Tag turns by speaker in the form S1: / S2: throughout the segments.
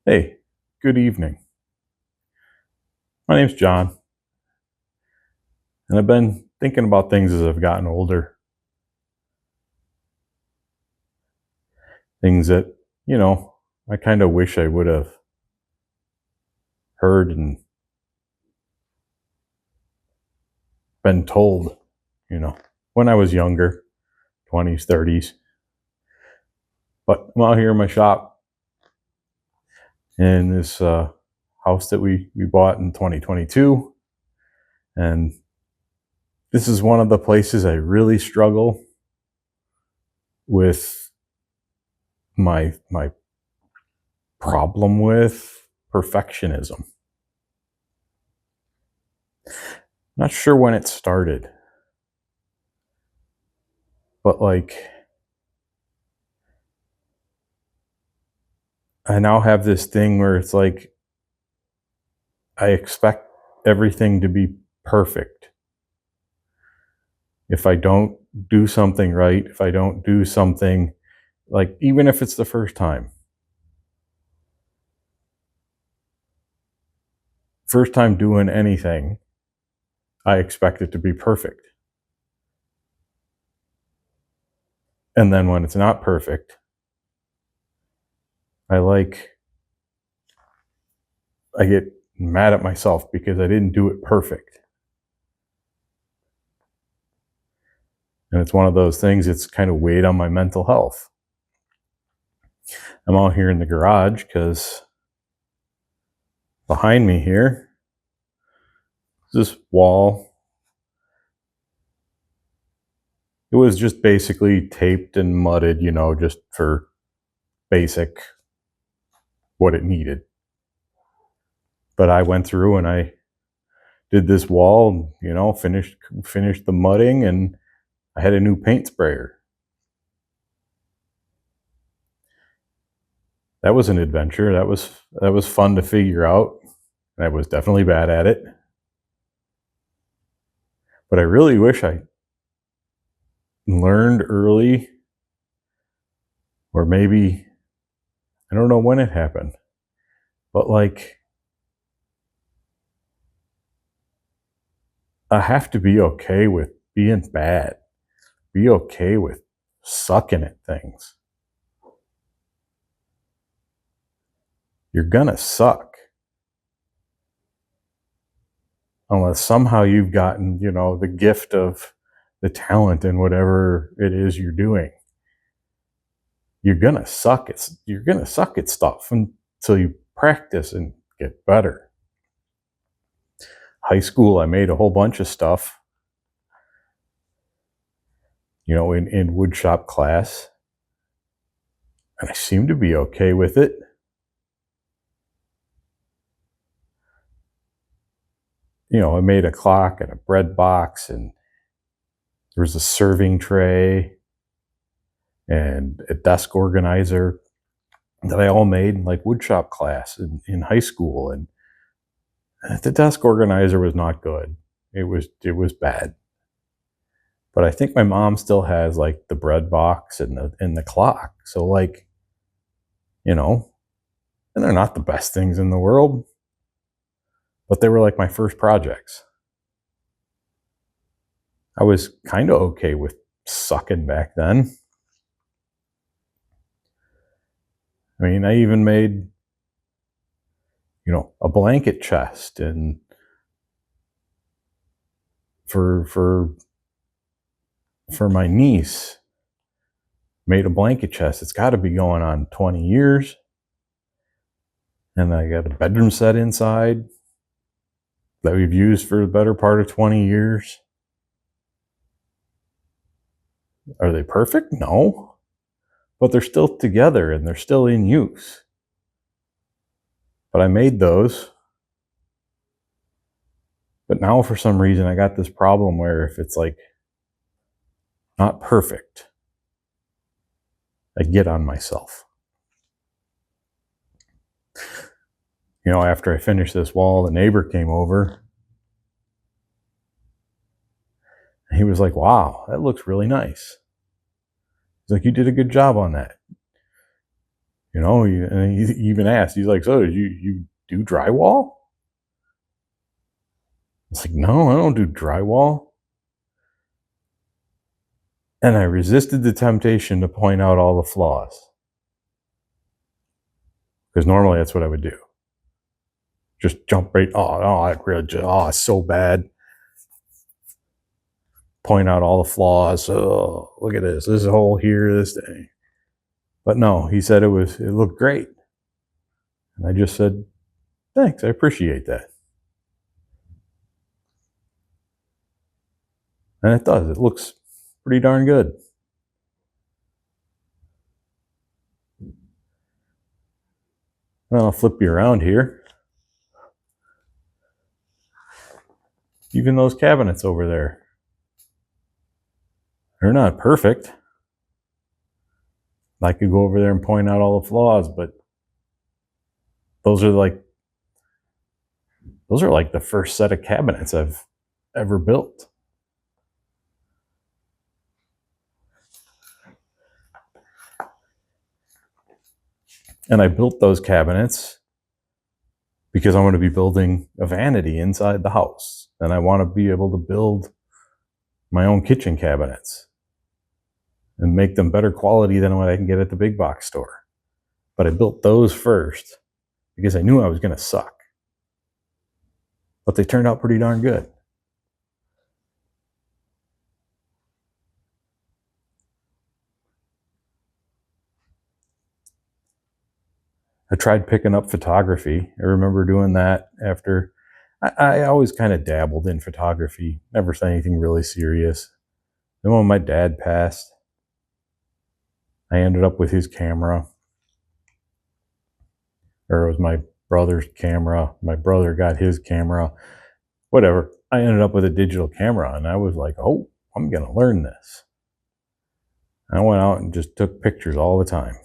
S1: Hey, good evening. My name's John, and I've been thinking about things as I've gotten older. Things that, you know, I kind of wish I would have heard and been told, you know, when I was younger, 20s, 30s. But I'm out here in my shop in this house that we bought in 2022. And this is one of the places I really struggle with my problem with perfectionism. Not sure when it started, but I now have this thing where it's like I expect everything to be perfect. If I don't do something right, if I don't do something, like, even if it's the first time doing anything, I expect it to be perfect. And then when it's not perfect, I like I get mad at myself because I didn't do it perfect. And it's one of those things, it's kind of weighed on my mental health. I'm out here in the garage because behind me here, this wall, it was just basically taped and mudded, just for basic what it needed. But I went through and I did this wall, finished the mudding, and I had a new paint sprayer. That was an adventure. That was fun to figure out. I was definitely bad at it. But I really wish I learned early, or maybe I don't know when it happened, but I have to be okay with being bad. Be okay with sucking at things. You're gonna suck unless somehow you've gotten, the gift of the talent in whatever it is you're doing. You're gonna suck at stuff until you practice and get better. High school, I made a whole bunch of stuff, in woodshop class, and I seemed to be okay with it. I made a clock and a bread box, and there was a serving tray and a desk organizer that I all made in woodshop class in high school. And the desk organizer was not good. It was bad. But I think my mom still has the bread box and the clock. So you know, and they're not the best things in the world, but they were my first projects. I was kind of okay with sucking back then. I mean, I even made, a blanket chest, and for my niece, made a blanket chest. It's got to be going on 20 years. And I got a bedroom set inside that we've used for the better part of 20 years. Are they perfect? No. But they're still together and they're still in use. But I made those. But now for some reason I got this problem where if it's not perfect, I get on myself. After I finished this wall, the neighbor came over. And he was like, "Wow, that looks really nice." He's like, "You did a good job on that." And he even asked, he's like, so did you do drywall? It's like, no, I don't do drywall. And I resisted the temptation to point out all the flaws. Because normally that's what I would do. Just jump right, it's so bad. Point out all the flaws. Oh, look at this. This hole here, this thing. But no, he said it looked great. And I just said, thanks, I appreciate that. And it does. It looks pretty darn good. Well, I'll flip you around here. Even those cabinets over there, they're not perfect. I could go over there and point out all the flaws, but those are like the first set of cabinets I've ever built. And I built those cabinets because I want to be building a vanity inside the house. And I want to be able to build my own kitchen cabinets and make them better quality than what I can get at the big box store. But I built those first because I knew I was going to suck. But they turned out pretty darn good. I tried picking up photography. I remember doing that after I always kind of dabbled in photography, never said anything really serious. Then when my dad passed, I ended up with his camera, or it was my brother's camera. My brother got his camera, whatever. I ended up with a digital camera, and I was like, oh, I'm going to learn this. I went out and just took pictures all the time.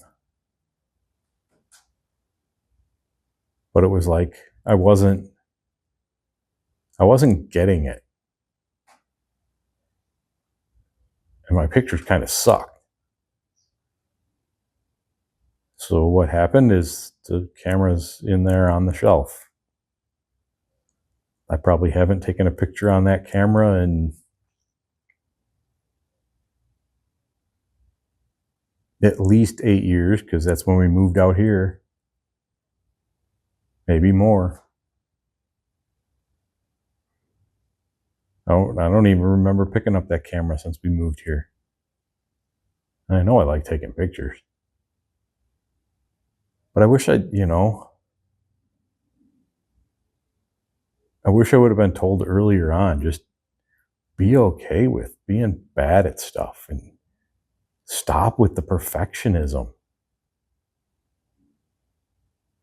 S1: But it was like I wasn't getting it. And my pictures kind of sucked. So what happened is the camera's in there on the shelf. I probably haven't taken a picture on that camera in at least 8 years, because that's when we moved out here. Maybe more. I don't even remember picking up that camera since we moved here. And I know I like taking pictures. But I wish I would have been told earlier on, just be okay with being bad at stuff and stop with the perfectionism.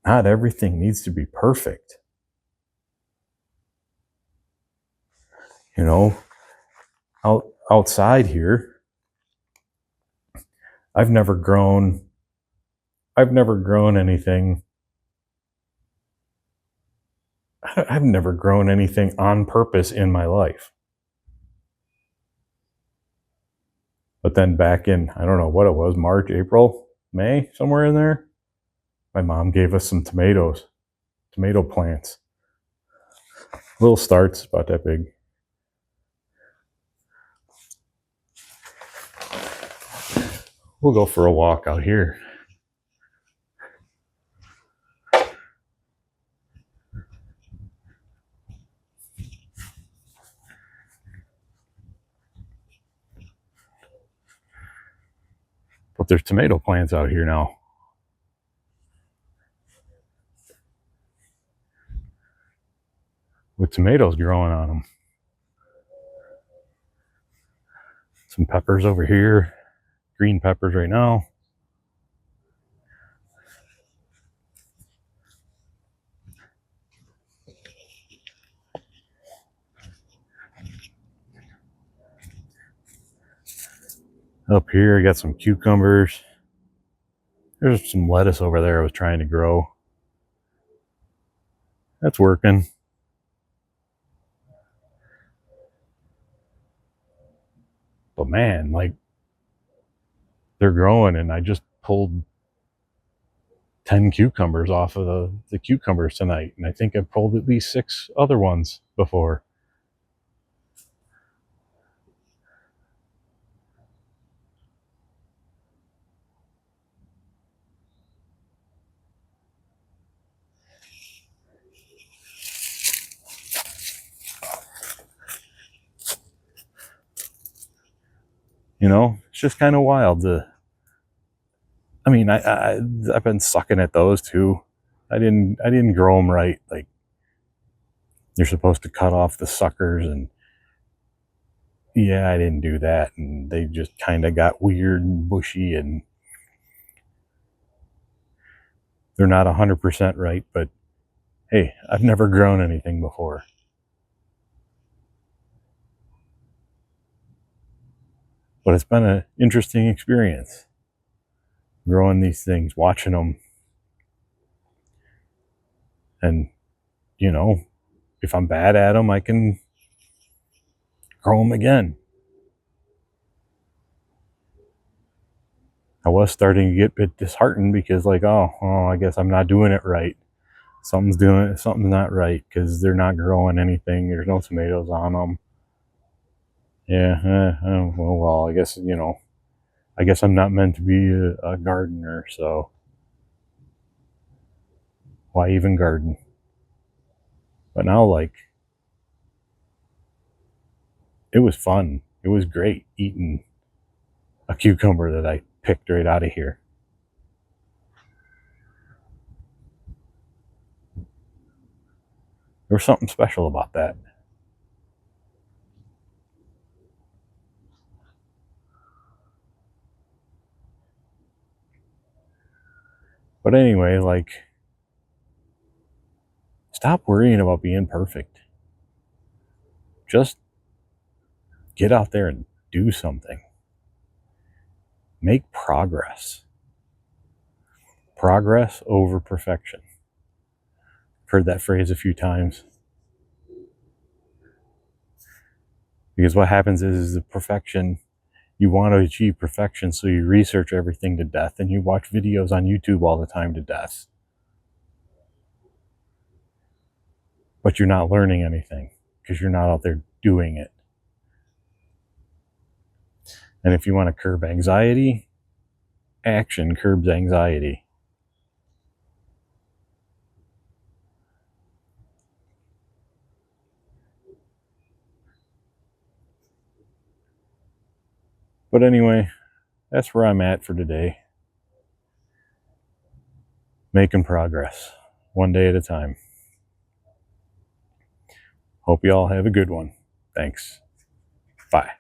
S1: Not everything needs to be perfect. Outside here, I've never grown anything. I've never grown anything on purpose in my life. But then back in, I don't know what it was, March, April, May, somewhere in there, my mom gave us some tomato plants. Little starts, about that big. We'll go for a walk out here. But there's tomato plants out here now. With tomatoes growing on them. Some peppers over here. Green peppers right now. Up here, I got some cucumbers. There's some lettuce over there I was trying to grow. That's working. But man, like, they're growing, and I just pulled 10 cucumbers off of the cucumbers tonight, and I think I've pulled at least 6 other ones before. You know, it's just kind of wild. I mean, I've been sucking at those too. I didn't grow them right. Like, you're supposed to cut off the suckers, and yeah, I didn't do that, and they just kind of got weird and bushy, and they're not 100% right. But hey, I've never grown anything before. But it's been an interesting experience growing these things, watching them, and you know, if I'm bad at them, I can grow them again. I was starting to get a bit disheartened because, like, oh, I guess I'm not doing it right. Something's not right because they're not growing anything. There's no tomatoes on them. Yeah, well, I guess, I guess I'm not meant to be a gardener, so why even garden? But now, like, it was fun. It was great eating a cucumber that I picked right out of here. There was something special about that. But anyway, like, stop worrying about being perfect. Just get out there and do something. Make progress. Progress over perfection. I've heard that phrase a few times. Because what happens is the perfection, you want to achieve perfection, so you research everything to death and you watch videos on YouTube all the time to death. But you're not learning anything because you're not out there doing it. And if you want to curb anxiety, action curbs anxiety. But anyway, that's where I'm at for today. Making progress, one day at a time. Hope you all have a good one. Thanks. Bye.